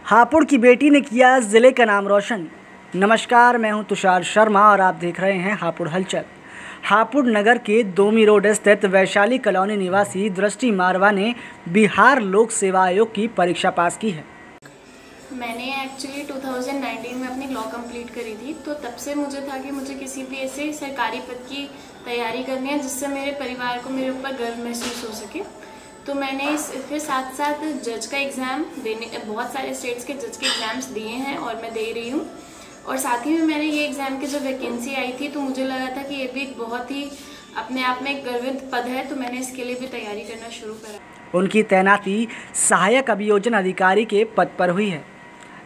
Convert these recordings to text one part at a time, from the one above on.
हापुड़ की बेटी ने किया ज़िले का नाम रोशन। नमस्कार, मैं हूं तुषार शर्मा और आप देख रहे हैं हापुड़ हलचल। हापुड़ नगर के दोमी रोड स्थित वैशाली कॉलोनी निवासी दृष्टि मारवा ने बिहार लोक सेवा आयोग की परीक्षा पास की है। मैंने एक्चुअली 2019 में अपनी लॉ कंप्लीट करी थी, तो तब से मुझे था कि मुझे किसी भी ऐसे सरकारी पद की तैयारी करनी है जिससे मेरे परिवार को मेरे ऊपर गर्व महसूस हो सके। तो मैंने इसके साथ साथ जज का एग्ज़ाम देने, बहुत सारे स्टेट्स के जज के एग्ज़ाम्स दिए हैं और मैं दे रही हूँ। और साथ ही में मैंने ये एग्ज़ाम की जब वैकेंसी आई थी तो मुझे लगा था कि ये भी एक बहुत ही अपने आप में एक गर्वित पद है, तो मैंने इसके लिए भी तैयारी करना शुरू करा। उनकी तैनाती सहायक अभियोजन अधिकारी के पद पर हुई है।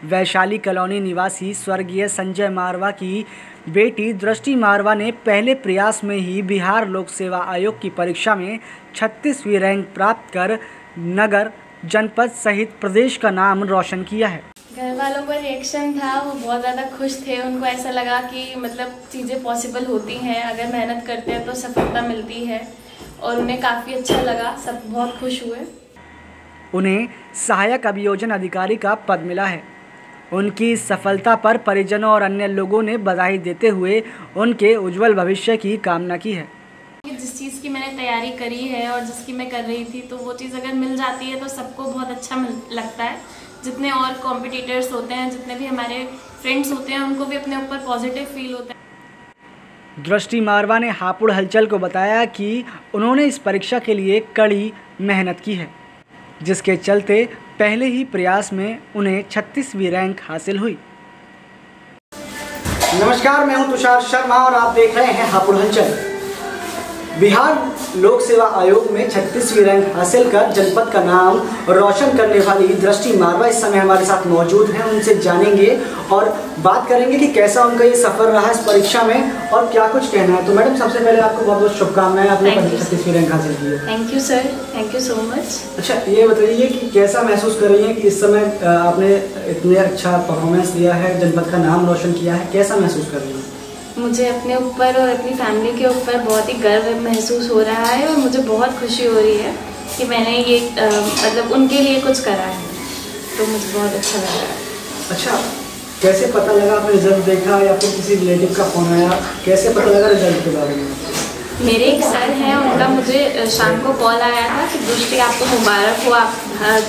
वैशाली कॉलोनी निवासी स्वर्गीय संजय मारवा की बेटी दृष्टि मारवा ने पहले प्रयास में ही बिहार लोक सेवा आयोग की परीक्षा में 36वीं रैंक प्राप्त कर नगर, जनपद सहित प्रदेश का नाम रोशन किया है। घर वालों का रिएक्शन था, वो बहुत ज़्यादा खुश थे। उनको ऐसा लगा कि मतलब चीज़ें पॉसिबल होती हैं, अगर मेहनत करते हैं तो सफलता मिलती है, और उन्हें काफ़ी अच्छा लगा। सब बहुत खुश हुए। उन्हें सहायक अभियोजन अधिकारी का पद मिला है। उनकी सफलता पर परिजनों और अन्य लोगों ने बधाई देते हुए उनके उज्जवल भविष्य की कामना की है। जिस चीज़ की मैंने तैयारी करी है और जिसकी मैं कर रही थी, तो वो चीज़ अगर मिल जाती है तो सबको बहुत अच्छा लगता है। जितने और कॉम्पिटिटर्स होते हैं, जितने भी हमारे फ्रेंड्स होते हैं, उनको भी अपने ऊपर पॉजिटिव फील होता है। दृष्टि मारवा ने हापुड़ हलचल को बताया कि उन्होंने इस परीक्षा के लिए कड़ी मेहनत की है, जिसके चलते पहले ही प्रयास में उन्हें 36वीं रैंक हासिल हुई। नमस्कार, मैं हूं तुषार शर्मा और आप देख रहे हैं हापुड़ हलचल। बिहार लोक सेवा आयोग में 36वीं रैंक हासिल कर जनपद का नाम रोशन करने वाली दृष्टि मारवा इस समय हमारे साथ मौजूद हैं। उनसे जानेंगे और बात करेंगे कि कैसा उनका ये सफर रहा इस परीक्षा में और क्या कुछ कहना है। तो मैडम, सबसे पहले आपको बहुत बहुत शुभकामनाएं, आपने 36वीं रैंक हासिल की है। Thank you sir, thank you so much. अच्छा, ये बताइए कि कैसा महसूस कर रही हैं कि इस समय आपने इतने अच्छा परफॉर्मेंस दिया है, जनपद का नाम रोशन किया है, कैसा महसूस कर रही हैं? मुझे अपने ऊपर और अपनी फैमिली के ऊपर बहुत ही गर्व महसूस हो रहा है और मुझे बहुत खुशी हो रही है कि मैंने ये मतलब उनके लिए कुछ करा है, तो मुझे बहुत अच्छा लग रहा है। अच्छा, कैसे पता लगा? आपने रिजल्ट देखा या फिर किसी रिलेटिव का फ़ोन आया? कैसे पता लगा रिजल्ट के बारे में? मेरे एक सर हैं, उनका मुझे शाम को कॉल आया था कि दृष्टि आपको मुबारक हो, आप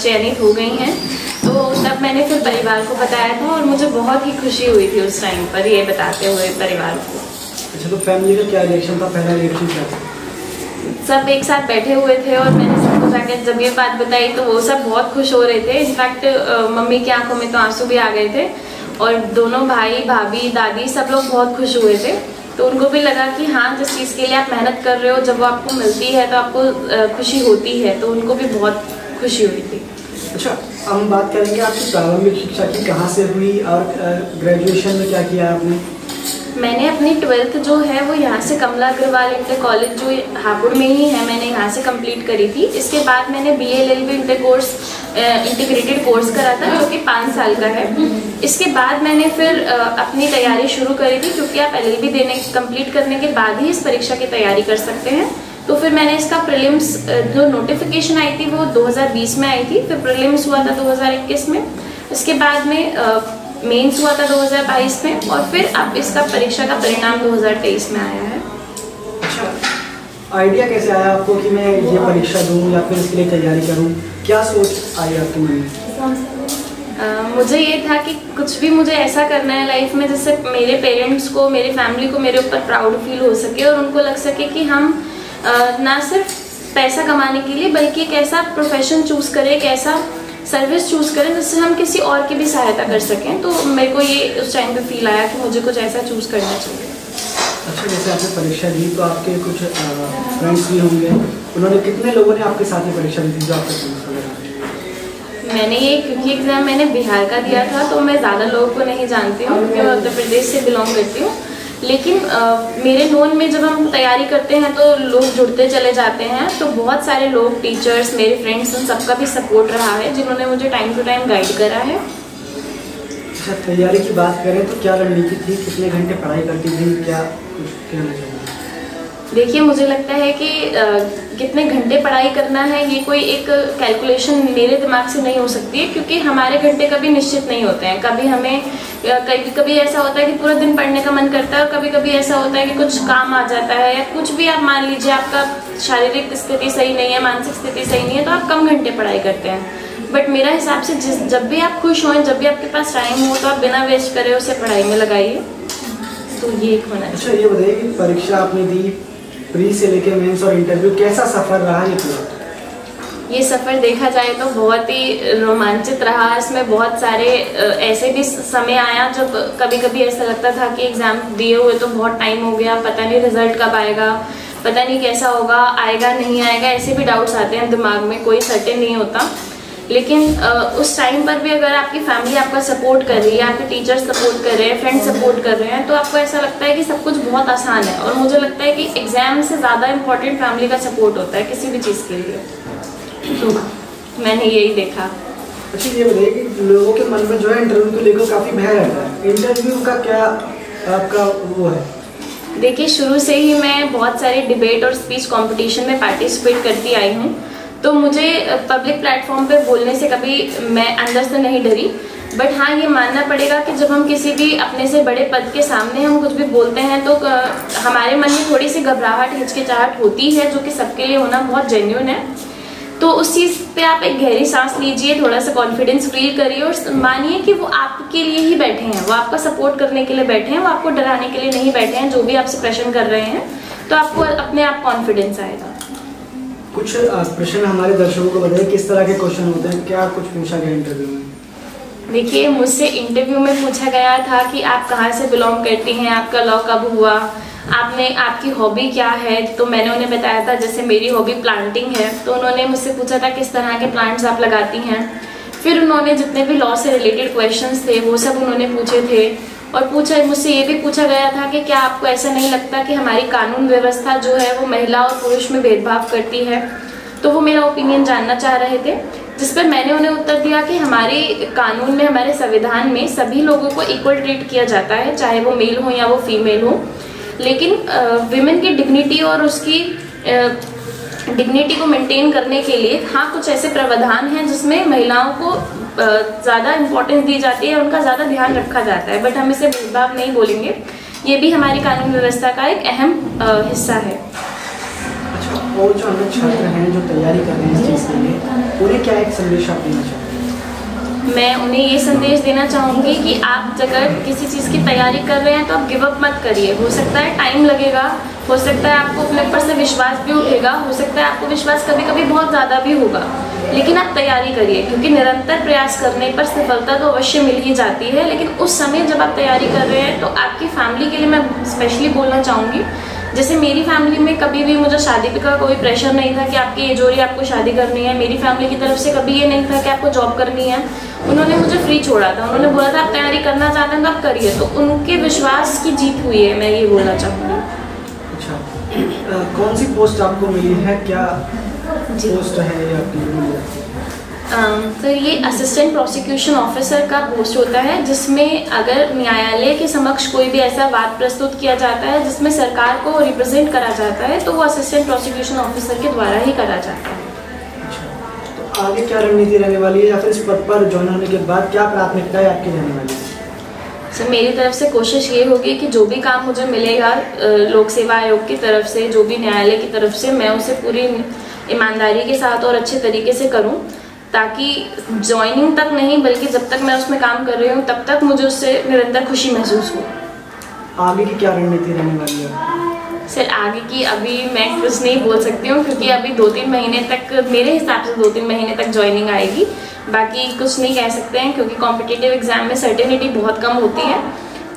चयनित हो गई हैं। तो तब मैंने फिर परिवार को बताया था और मुझे बहुत ही खुशी हुई थी उस टाइम पर ये बताते हुए परिवार को। अच्छा, तो फैमिली का क्या रिएक्शन था? पहला रिएक्शन क्या था? सब एक साथ बैठे हुए थे और मैंने सबको जाकर जब ये बात बताई तो वो सब बहुत खुश हो रहे थे। इनफैक्ट मम्मी की आंखों में तो आंसू भी आ गए थे और दोनों भाई, भाभी, दादी सब लोग बहुत खुश हुए थे। तो उनको भी लगा कि हाँ, जिस चीज़ के लिए आप मेहनत कर रहे हो, जब वो आपको मिलती है तो आपको खुशी होती है, तो उनको भी बहुत खुशी हुई थी। अच्छा, हम बात करेंगे आपकी प्रारंभिक शिक्षा की कहाँ से हुई और ग्रेजुएशन में क्या किया आपने? मैंने अपनी 12th जो है वो यहाँ से कमला अग्रवाल इंटर कॉलेज जो हापुड़ में ही है, मैंने यहाँ से कंप्लीट करी थी। इसके बाद मैंने BA LLB इंटीग्रेटेड कोर्स करा था जो कि 5 साल का है। इसके बाद मैंने फिर अपनी तैयारी शुरू करी थी, क्योंकि आप LLB कंप्लीट करने के बाद ही इस परीक्षा की तैयारी कर सकते हैं। तो फिर मैंने इसका प्रीलिम्स जो नोटिफिकेशन आई थी वो 2020 में आई थी, फिर प्रीलिम्स हुआ था 2021 में, इसके बाद में मेंस हुआ था 2022 में, और फिर अब इसका परीक्षा का परिणाम 2023 में आया है। अच्छा, आइडिया कैसे आया आपको कि मैं ये परीक्षा दूँ या फिर इसके लिए तैयारी करूँ? क्या सोच आई आपके मन में? मुझे ये था कि कुछ भी मुझे ऐसा करना है लाइफ में जिससे मेरे पेरेंट्स को, मेरी फैमिली को मेरे ऊपर प्राउड फील हो सके और उनको लग सके कि हम ना सिर्फ पैसा कमाने के लिए बल्कि एक ऐसा प्रोफेशन चूज़ करें, एक ऐसा सर्विस चूज़ करें जिससे हम किसी और की भी सहायता कर सकें। तो मेरे को ये उस टाइम पे फील आया कि मुझे कुछ ऐसा चूज़ करना चाहिए। अच्छा, जैसे आपने परीक्षा दी तो आपके कुछ फ्रेंड्स भी होंगे, उन्होंने कितने लोगों ने आपके साथ ही परीक्षा दी थी जो आपका? मैंने ये क्योंकि एग्ज़ाम मैंने बिहार का दिया था तो मैं ज़्यादा लोगों को नहीं जानती हूँ, क्योंकि मैं उत्तर प्रदेश से बिलोंग करती हूँ। लेकिन मेरे नोन में जब हम तैयारी करते हैं तो लोग जुड़ते चले जाते हैं, तो बहुत सारे लोग, टीचर्स, मेरे फ्रेंड्स, उन सबका भी सपोर्ट रहा है जिन्होंने मुझे टाइम टू टाइम गाइड करा है। अच्छा, तैयारी की बात करें तो क्या रणनीति थी? कितने घंटे पढ़ाई करती थी? क्या कुछ कहना चाहिए? देखिए, मुझे लगता है कि कितने घंटे पढ़ाई करना है ये कोई एक कैलकुलेशन मेरे दिमाग से नहीं हो सकती है, क्योंकि हमारे घंटे कभी निश्चित नहीं होते हैं। कभी हमें कभी ऐसा होता है कि पूरा दिन पढ़ने का मन करता है, और कभी कभी ऐसा होता है कि कुछ काम आ जाता है, या कुछ भी आप मान लीजिए आपका शारीरिक स्थिति सही नहीं है, मानसिक स्थिति सही नहीं है, तो आप कम घंटे पढ़ाई करते हैं। बट मेरा हिसाब से जब भी आप खुश हों, जब भी आपके पास टाइम हो, तो आप बिना वेस्ट करे उसे पढ़ाई में लगाइए। तो ये एक होना चाहिए। अच्छा, ये बताइए कि परीक्षा आपने दी, प्री से लेके मेंस और इंटरव्यू, कैसा सफर रहा ये पूरा? ये सफ़र देखा जाए तो बहुत ही रोमांचित रहा। इसमें बहुत सारे ऐसे भी समय आया जब कभी कभी ऐसा लगता था कि एग्ज़ाम दिए हुए तो बहुत टाइम हो गया, पता नहीं रिजल्ट कब आएगा, पता नहीं कैसा होगा, आएगा नहीं आएगा, ऐसे भी डाउट्स आते हैं दिमाग में, कोई सर्टेन नहीं होता। लेकिन उस टाइम पर भी अगर आपकी फैमिली आपका सपोर्ट कर रही है, आपके टीचर्स सपोर्ट कर रहे हैं, फ्रेंड्स सपोर्ट कर रहे हैं, तो आपको ऐसा लगता है कि सब कुछ बहुत आसान है। और मुझे लगता है कि एग्ज़ाम से ज़्यादा इम्पोर्टेंट फैमिली का सपोर्ट होता है किसी भी चीज़ के लिए। तो मैंने यही देखा। अच्छा, ये बताइए कि लोगों के मन में जो है इंटरव्यू को लेकर काफ़ी भय रहता है, इंटरव्यू का क्या आपका वो है? देखिए, शुरू से ही मैं बहुत सारे डिबेट और स्पीच कंपटीशन में पार्टिसिपेट करती आई हूँ, तो मुझे पब्लिक प्लेटफॉर्म पे बोलने से कभी मैं अंदर से नहीं डरी। बट हाँ, ये मानना पड़ेगा कि जब हम किसी भी अपने से बड़े पद के सामने हम कुछ भी बोलते हैं तो हमारे मन में थोड़ी सी घबराहट, हिचकिचाहट होती है, जो कि सबके लिए होना बहुत जेन्युइन है। तो उस चीज़ पे आप एक गहरी सांस लीजिए, थोड़ा सा कॉन्फिडेंस फील करिए और मानिए कि वो आपके लिए ही बैठे हैं, वो आपका सपोर्ट करने के लिए बैठे हैं, वो आपको डराने के लिए नहीं बैठे हैं। जो भी आपसे प्रश्न कर रहे हैं तो आपको अपने आप कॉन्फिडेंस आएगा। कुछ प्रश्न हमारे दर्शकों को बताइए, किस तरह के क्वेश्चन होते हैं, क्या कुछ पूछा गया इंटरव्यू में? देखिए, मुझसे इंटरव्यू में पूछा गया था कि आप कहाँ से बिलोंग करती हैं, आपका लॉ कब हुआ, आपकी हॉबी क्या है। तो मैंने उन्हें बताया था जैसे मेरी हॉबी प्लांटिंग है, तो उन्होंने मुझसे पूछा था किस तरह के प्लांट्स आप लगाती हैं। फिर उन्होंने जितने भी लॉ से रिलेटेड क्वेश्चंस थे वो सब उन्होंने पूछे थे, और मुझसे ये भी पूछा गया था कि क्या आपको ऐसा नहीं लगता कि हमारी कानून व्यवस्था जो है वो महिला और पुरुष में भेदभाव करती है। तो वो मेरा ओपिनियन जानना चाह रहे थे, जिस पर मैंने उन्हें उत्तर दिया कि हमारे कानून में, हमारे संविधान में सभी लोगों को इक्वल ट्रीट किया जाता है, चाहे वो मेल हो या वो फीमेल हो। लेकिन विमेन की डिग्निटी और उसकी डिग्निटी को मेंटेन करने के लिए हाँ कुछ ऐसे प्रावधान हैं जिसमें महिलाओं को ज़्यादा इम्पोर्टेंस दी जाती है, उनका ज़्यादा ध्यान रखा जाता है। बट हम इसे भेदभाव नहीं बोलेंगे, ये भी हमारी कानून व्यवस्था का एक अहम हिस्सा है। अच्छा, और जो अन्य छात्र हैं जो तैयारी कर रहे हैं इस चीज़ के लिए, उन्हें क्या एक संदेश आप देना चाहेंगे? मैं उन्हें ये संदेश देना चाहूँगी कि आप अगर किसी चीज़ की तैयारी कर रहे हैं तो आप गिव अप मत करिए। हो सकता है टाइम लगेगा, हो सकता है आपको अपने ऊपर से विश्वास भी उठेगा, हो सकता है आपको विश्वास कभी कभी बहुत ज़्यादा भी होगा, लेकिन आप तैयारी करिए, क्योंकि निरंतर प्रयास करने पर सफलता तो अवश्य मिल ही जाती है। लेकिन उस समय जब आप तैयारी कर रहे हैं तो आपकी फैमिली के लिए मैं स्पेशली बोलना चाहूँगी, जैसे मेरी फैमिली में कभी भी मुझे शादी का कोई प्रेशर नहीं था कि आपकी एज हो रही है, आपको शादी करनी है। मेरी फैमिली की तरफ से कभी ये नहीं था कि आपको जॉब करनी है। उन्होंने मुझे फ्री छोड़ा था, उन्होंने बोला था आप तैयारी करना चाहते हैं तो आप करिए। तो उनके विश्वास की जीत हुई है, मैं ये बोलना चाहूँगी। अच्छा, कौन सी पोस्ट आपको मिली है, क्या पोस्ट है ये आपकी? तो ये असिस्टेंट प्रोसिक्यूशन ऑफिसर का पोस्ट होता है, जिसमें अगर न्यायालय के समक्ष कोई भी ऐसा वाद प्रस्तुत किया जाता है जिसमें सरकार को रिप्रेजेंट करा जाता है, तो वो असिस्टेंट प्रोसिक्यूशन ऑफिसर के द्वारा ही करा जाता है। अच्छा, तो आगे क्या रणनीति रहने वाली है, या फिर इस पद पर ज्वाइन होने के बाद क्या प्राथमिकताएं आपकी रहने वाली है? सर, मेरी तरफ से कोशिश ये होगी कि जो भी काम मुझे मिलेगा लोक सेवा आयोग की तरफ से, जो भी न्यायालय की तरफ से, मैं उसे पूरी ईमानदारी के साथ और अच्छे तरीके से करूं, ताकि ज्वाइनिंग तक नहीं बल्कि जब तक मैं उसमें काम कर रही हूँ तब तक मुझे उससे निरंतर खुशी महसूस हो। आगे की क्या रणनीति रहने वाली है? सर, आगे की अभी मैं कुछ नहीं बोल सकती हूँ, क्योंकि अभी 2-3 महीने तक, मेरे हिसाब से 2-3 महीने तक ज्वाइनिंग आएगी। बाकी कुछ नहीं कह सकते हैं, क्योंकि कॉम्पिटिटिव एग्जाम में सर्टेनिटी बहुत कम होती है।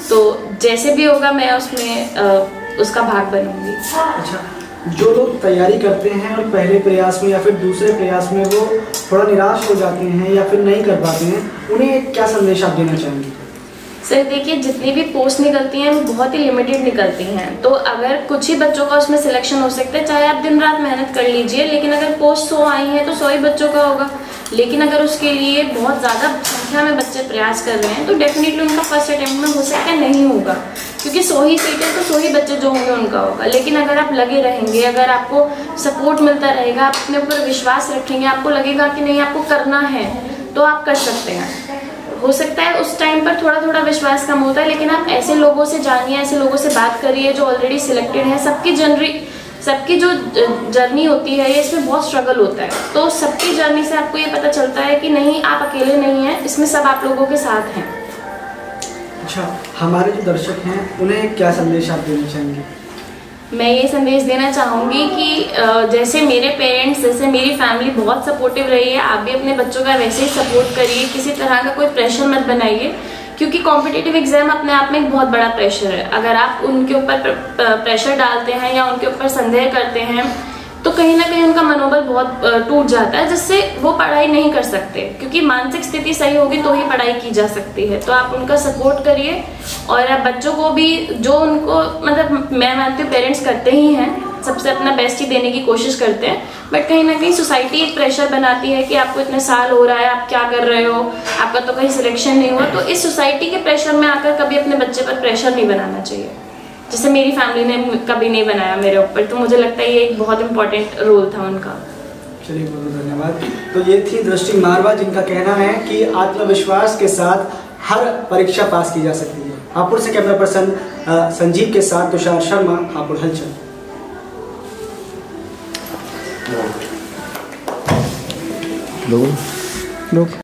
तो जैसे भी होगा मैं उसमें उसका भाग बनूंगी। अच्छा, जो लोग तैयारी करते हैं और पहले प्रयास में या फिर दूसरे प्रयास में वो थोड़ा निराश हो जाते हैं या फिर नहीं कर पाते हैं, उन्हें क्या संदेश आप देना चाहेंगे? सर देखिए, जितनी भी पोस्ट निकलती हैं वो बहुत ही लिमिटेड निकलती हैं, तो अगर कुछ ही बच्चों का उसमें सिलेक्शन हो सकता है, चाहे आप दिन रात मेहनत कर लीजिए, लेकिन अगर पोस्ट 100 आई हैं तो 100 ही बच्चों का होगा। लेकिन अगर उसके लिए बहुत ज़्यादा संख्या में बच्चे प्रयास कर रहे हैं तो डेफिनेटली उनका फर्स्ट अटेम्प्ट में हो सकता है नहीं होगा, क्योंकि 100 ही सीटें तो 100 ही बच्चे जो होंगे उनका होगा। लेकिन अगर आप लगे रहेंगे, अगर आपको सपोर्ट मिलता रहेगा, आप अपने ऊपर विश्वास रखेंगे, आपको लगेगा कि नहीं आपको करना है, तो आप कर सकते हैं। हो सकता है उस टाइम पर थोड़ा थोड़ा विश्वास कम होता है, लेकिन आप ऐसे लोगों से जानिए, ऐसे लोगों से बात करिए जो ऑलरेडी सिलेक्टेड है। सबकी जो जर्नी होती है ये इसमें बहुत स्ट्रगल होता है, तो सबकी जर्नी से आपको ये पता चलता है कि नहीं आप अकेले नहीं हैं, इसमें सब आप लोगों के साथ हैं। अच्छा, हमारे जो दर्शक हैं उन्हें क्या संदेश आप देना चाहेंगे? मैं ये संदेश देना चाहूँगी कि जैसे मेरे पेरेंट्स, जैसे मेरी फैमिली बहुत सपोर्टिव रही है, आप भी अपने बच्चों का वैसे ही सपोर्ट करिए। किसी तरह का कोई प्रेशर मत बनाइए, क्योंकि कॉम्पिटिटिव एग्जाम अपने आप में एक बहुत बड़ा प्रेशर है। अगर आप उनके ऊपर प्रेशर डालते हैं या उनके ऊपर संदेह करते हैं तो कहीं ना कहीं उनका मनोबल बहुत टूट जाता है, जिससे वो पढ़ाई नहीं कर सकते, क्योंकि मानसिक स्थिति सही होगी तो ही पढ़ाई की जा सकती है। तो आप उनका सपोर्ट करिए और आप बच्चों को भी जो उनको, मतलब मैं मानती हूँ पेरेंट्स करते ही हैं, सबसे अपना बेस्ट ही देने की कोशिश करते हैं, बट कहीं ना कहीं सोसाइटी एक प्रेशर बनाती है कि आपको इतने साल हो रहा है, आप क्या कर रहे हो, आपका तो कहीं सिलेक्शन नहीं हुआ। तो इस सोसाइटी के प्रेशर में आकर कभी अपने बच्चे पर प्रेशर नहीं बनाना चाहिए, जैसे मेरी फैमिली ने कभी नहीं बनाया मेरे ऊपर। तो मुझे लगता है ये एक बहुत इंपॉर्टेंट रोल था उनका। चलिए, बहुत बहुत धन्यवाद। तो ये थी दृष्टि मारवा, जिनका कहना है कि आत्मविश्वास के साथ हर परीक्षा पास की जा सकती है। हापुड़ से कैमरा पर्सन संजीव के साथ तुषार शर्मा, हापुड़ हलचल। लोग